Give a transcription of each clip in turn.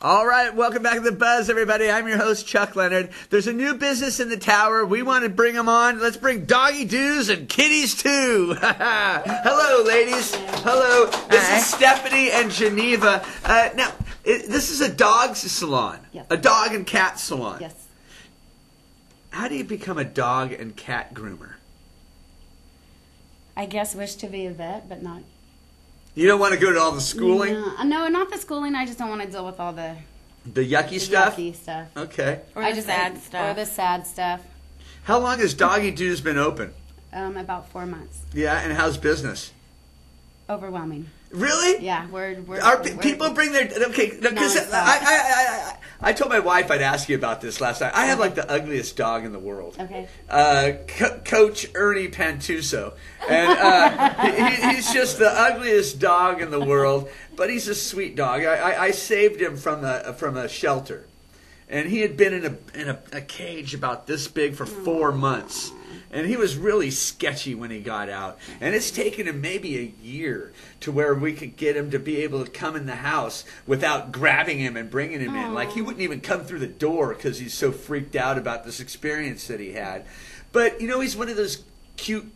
All right, welcome back to The Buzz, everybody. I'm your host, Chuck Leonard. There's a new business in the tower. We want to bring them on. Let's bring Doggie, Dooz, and Kitties, too. Hello, ladies. Hello. This is Stephanie and Geneva. Now, this is a dog salon, yes. A dog and cat salon. Yes. How do you become a dog and cat groomer? I guess wish to be a vet, but not. You don't want to go to all the schooling? No, not the schooling. I just don't want to deal with all the yucky stuff? Yucky stuff. Okay. Or the sad stuff. Or the sad stuff. How long has Doggie Dooz been open? About 4 months. Yeah, and how's business? Overwhelming. Really? Yeah, people bring their because I told my wife I'd ask you about this last night. I have like the ugliest dog in the world. Okay. Coach Ernie Pantuso, and he's just the ugliest dog in the world, but he's a sweet dog. I saved him from a shelter, and he had been in a cage about this big for 4 months. And he was really sketchy when he got out. And it's taken him maybe a year to where we could get him to be able to come in the house without grabbing him and bringing him in. Like, he wouldn't even come through the door because he's so freaked out about this experience that he had. But, you know, he's one of those cute...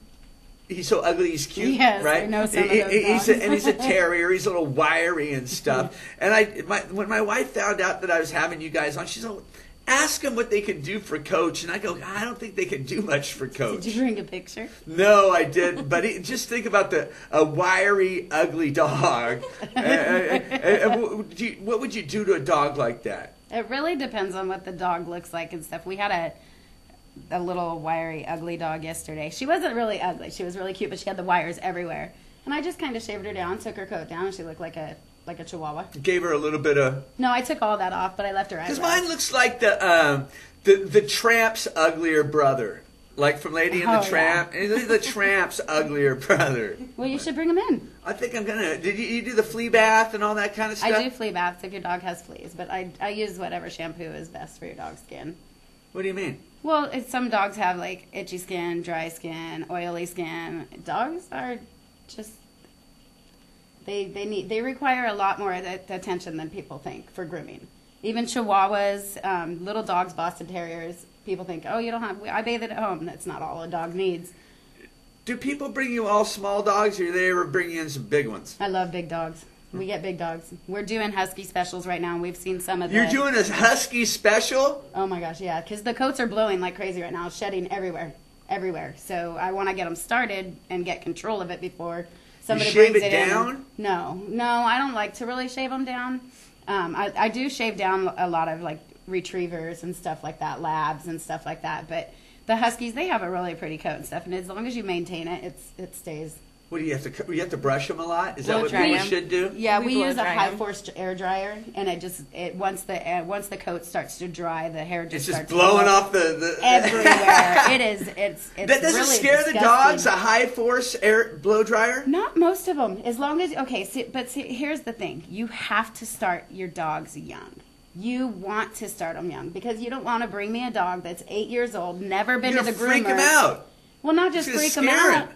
He's so ugly, he's cute, yes, right? I know some of those dogs. And he's a terrier. He's a little wiry and stuff. And when my wife found out that I was having you guys on, she's like, ask them what they can do for Coach. And I go, I don't think they can do much for Coach. Did you bring a picture? No, I didn't. But just think about a wiry, ugly dog. What would you do to a dog like that? It really depends on what the dog looks like and stuff. We had a little wiry, ugly dog yesterday. She wasn't really ugly. She was really cute, but she had the wires everywhere. And I just kind of shaved her down, took her coat down, and she looked like a chihuahua. Gave her a little bit of... No, I took all that off, but I left her eyebrows. Because mine looks like the Tramp's uglier brother. Like from Lady and the Tramp. Yeah. The Tramp's uglier brother. Well, you should bring him in. I think I'm going to... Did you do the flea bath and all that kind of stuff? I do flea baths if your dog has fleas, but I use whatever shampoo is best for your dog's skin. What do you mean? Well, some dogs have like itchy skin, dry skin, oily skin. Dogs are just... They require a lot more attention than people think for grooming. Even Chihuahuas, little dogs, Boston Terriers, people think, oh, you don't have, I bathe it at home. That's not all a dog needs. Do people bring you all small dogs, or do they ever bring you in some big ones? I love big dogs. We get big dogs. We're doing husky specials right now, and we've seen some of You're doing a husky special? Oh, my gosh, yeah, because the coats are blowing like crazy right now, shedding everywhere. So I want to get them started and get control of it before... Somebody you shave brings it down? No, I don't like to really shave them down. I do shave down a lot of like retrievers and stuff like that, labs and stuff like that. But the huskies, they have a really pretty coat and stuff, and as long as you maintain it, it stays. What do you have to? You have to brush them a lot. Is that what people should do? Yeah, we use a high force air dryer, and once the coat starts to dry, the hair just starts blowing off the everywhere. It's that doesn't really scare disgusting. The dogs. A high force air blow dryer. Not most of them. As long as but here's the thing: you have to start your dogs young. You want to start them young because you don't want to bring me a dog that's 8 years old, never been to the groomer. Freak them out. Well, not just freak them out.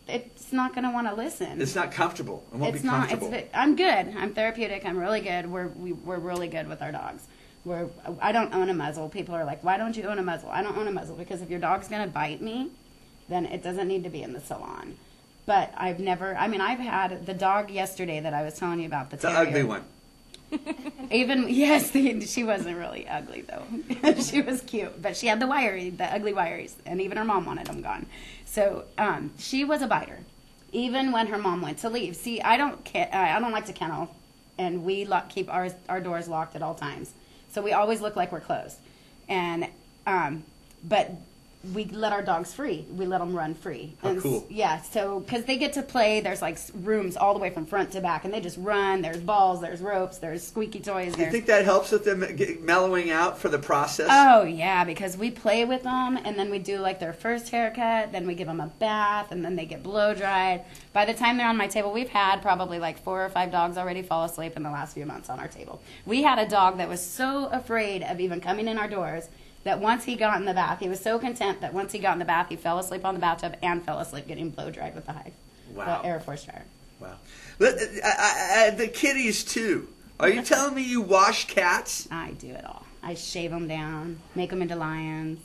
It's not going to want to listen. It's not comfortable. It won't be comfortable. I'm good. I'm therapeutic. I'm really good. We're really good with our dogs. I don't own a muzzle. People are like, why don't you own a muzzle? I don't own a muzzle because if your dog's going to bite me, then it doesn't need to be in the salon. But I've had the dog yesterday that I was telling you about. The ugly one. She wasn't really ugly though. She was cute, but she had the ugly wiries, and even her mom wanted them gone. So she was a biter, even when her mom went to leave. See, I don't like to kennel, and we keep our doors locked at all times, so we always look like we're closed. And but we let our dogs free. We let them run free. Oh, cool. Yeah, so because they get to play, there's like rooms all the way from front to back, and they just run. There's balls, there's ropes, there's squeaky toys. Do you think that helps with them mellowing out for the process? Oh, yeah, because we play with them, and then we do like their first haircut, then we give them a bath, and then they get blow dried. By the time they're on my table, we've had probably like 4 or 5 dogs already fall asleep in the last few months on our table. We had a dog that was so afraid of even coming in our doors that once he got in the bath, he was so content that once he got in the bath, he fell asleep on the bathtub and fell asleep getting blow dried with the Air Force dryer. Wow. The kitties, too. Are you telling me you wash cats? I do it all. I shave them down, make them into lions.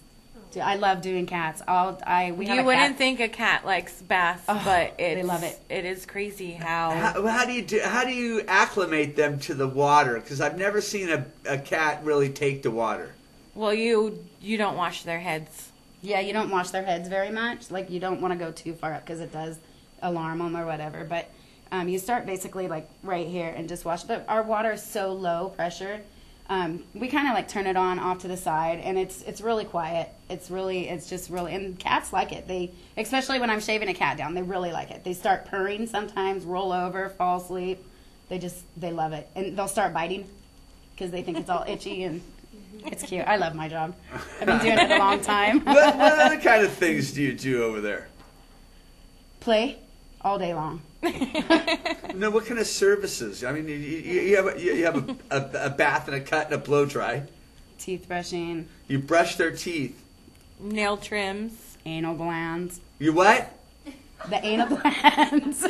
I love doing cats. You wouldn't think a cat likes baths, but they love it. It is crazy how How do you acclimate them to the water? Because I've never seen a cat really take to water. Well, you don't wash their heads. Yeah, you don't wash their heads very much. Like, you don't want to go too far up because it does alarm them or whatever. But you start basically like right here and just wash. But our water is so low pressure. We kind of like turn it on off to the side, and it's really quiet. It's just really, and cats like it. Especially when I'm shaving a cat down, they really like it. They start purring sometimes, roll over, fall asleep. They love it, and they'll start biting because they think it's all itchy, and it's cute. I love my job. I've been doing it a long time. What other kind of things do you do over there? Play all day long. No, what kind of services? I mean, you have a bath and a cut and a blow dry. Teeth brushing. You brush their teeth. Nail trims. Anal glands. You what? The anal glands.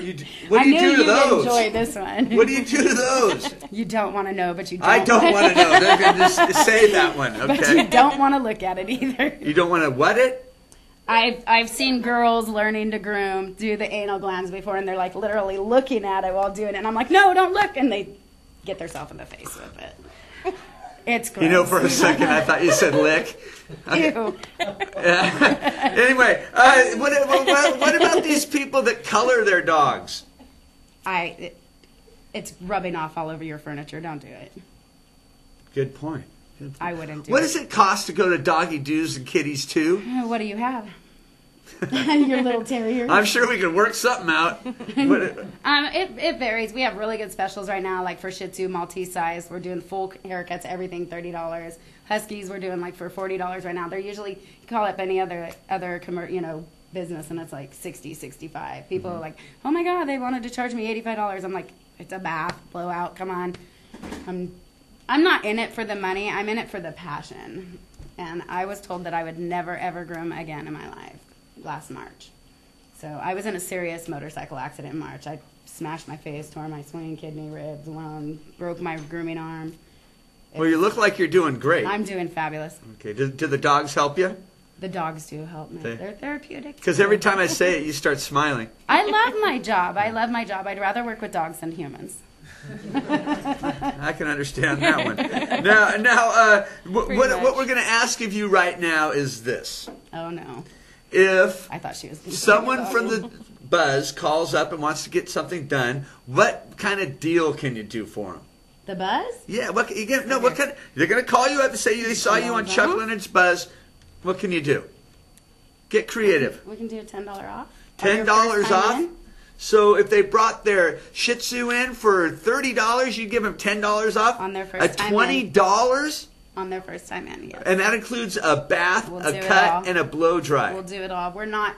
What do you do to those? Enjoy this one. What do you do to those? You don't want to know, but you don't. I don't want to know. They're going to just say that one, okay? But you don't want to look at it either. You don't want to what it? I've seen girls learning to groom do the anal glands before, and they're like literally looking at it while doing it. And I'm like, no, don't look. And they get themselves in the face with it. It's gross. You know, for a second, I thought you said lick. Ew. Anyway, what about these people that color their dogs? It's rubbing off all over your furniture. Don't do it. Good point. I wouldn't do it. What does it cost to go to Doggie, Dooz, and Kitties too? What do you have? Your little terrier. I'm sure we can work something out. It varies. We have really good specials right now, like for Shih Tzu, Maltese size. We're doing full haircuts, everything $30. Huskies, we're doing like for $40 right now. They're usually, you call up any other business, and it's like $60, $65. People are like, oh my God, they wanted to charge me $85. I'm like, it's a bath, blowout, come on. I'm not in it for the money. I'm in it for the passion. And I was told that I would never, ever groom again in my life last March. So I was in a serious motorcycle accident in March. I smashed my face, tore my swinging kidney, ribs, broke my grooming arm. Well, you look like you're doing great. I'm doing fabulous. Okay. Do the dogs help you? The dogs do help me. They're therapeutic. Because every time I say it, you start smiling. I love my job. I'd rather work with dogs than humans. I can understand that one. Now, what we're going to ask of you right now is this. Oh, no. If I thought she was someone from the Buzz calls up and wants to get something done, what kind of deal can you do for them? The Buzz? Yeah. What kind? They're going to call you up and say they saw you on Chuck Leonard's Buzz. What can you do? Get creative. We can do a $10 off. $10 off. So if they brought their Shih Tzu in for $30, you give them $10 off on their first time. $20 on their first time in. Yes. And that includes a bath, a cut, and a blow dry. We'll do it all. We're not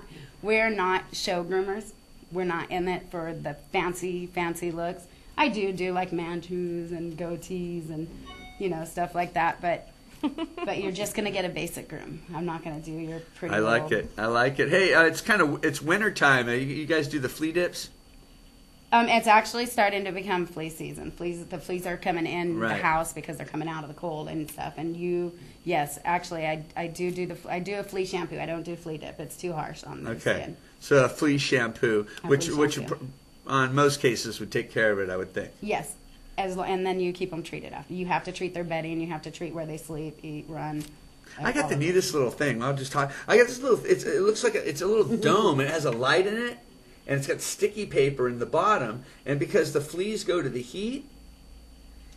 show groomers. We're not in it for the fancy looks. I do like mantus and goatees and stuff like that, but you're just gonna get a basic groom. I'm not gonna do your pretty. I like it. Hey, it's winter time. You guys do the flea dips? It's actually starting to become flea season. The fleas are coming in the house because they're coming out of the cold and stuff. And yes, actually, I do a flea shampoo. I don't do flea dip. It's too harsh on the skin. So a flea shampoo, which on most cases would take care of it, I would think. Yes. And then you keep them treated after. You have to treat their bedding. You have to treat where they sleep, eat, run. I got the neatest little thing. I'll just talk. I got this little. It looks like it's a little dome. It has a light in it, and it's got sticky paper in the bottom. And because the fleas go to the heat,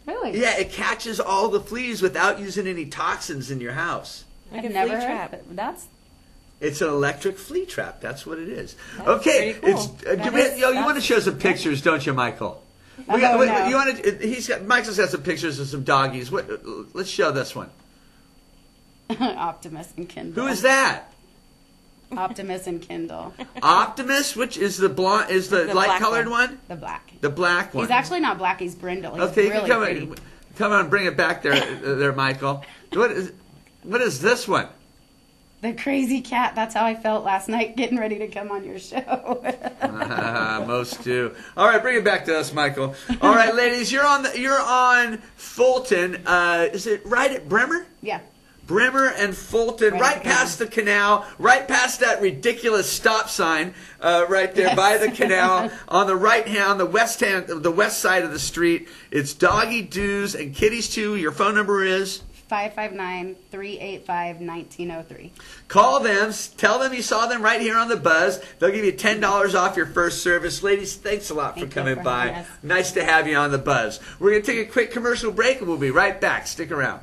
really, yeah, it catches all the fleas without using any toxins in your house. I've never heard of it. It's an electric flea trap. That's what it is. That's okay, pretty cool. You want to show some pictures, don't you, Michael? No. You want to? Michael's got some pictures of some doggies. Let's show this one. Optimus and Kindle. Who is that? Optimus and Kindle. Optimus, which is the blonde, is the light colored one? The black. The black one. He's actually not black. He's brindle. He's okay, really pretty. Come on, bring it back there, Michael. What is this one? the crazy cat. That's how I felt last night getting ready to come on your show. Most do. All right, bring it back to us, Michael. All right, ladies, you're on Fulton. Is it right at Bremer? Yeah. Bremer and Fulton, right past the canal, right past that ridiculous stop sign, right there by the canal. On the right hand, the west side of the street. It's Doggie, Dooz, and Kitties too. Your phone number is 559-385-1903. Call them. Tell them you saw them right here on the Buzz. They'll give you $10 off your first service. Ladies, thanks a lot for coming by. Nice to have you on the Buzz. We're going to take a quick commercial break, and we'll be right back. Stick around.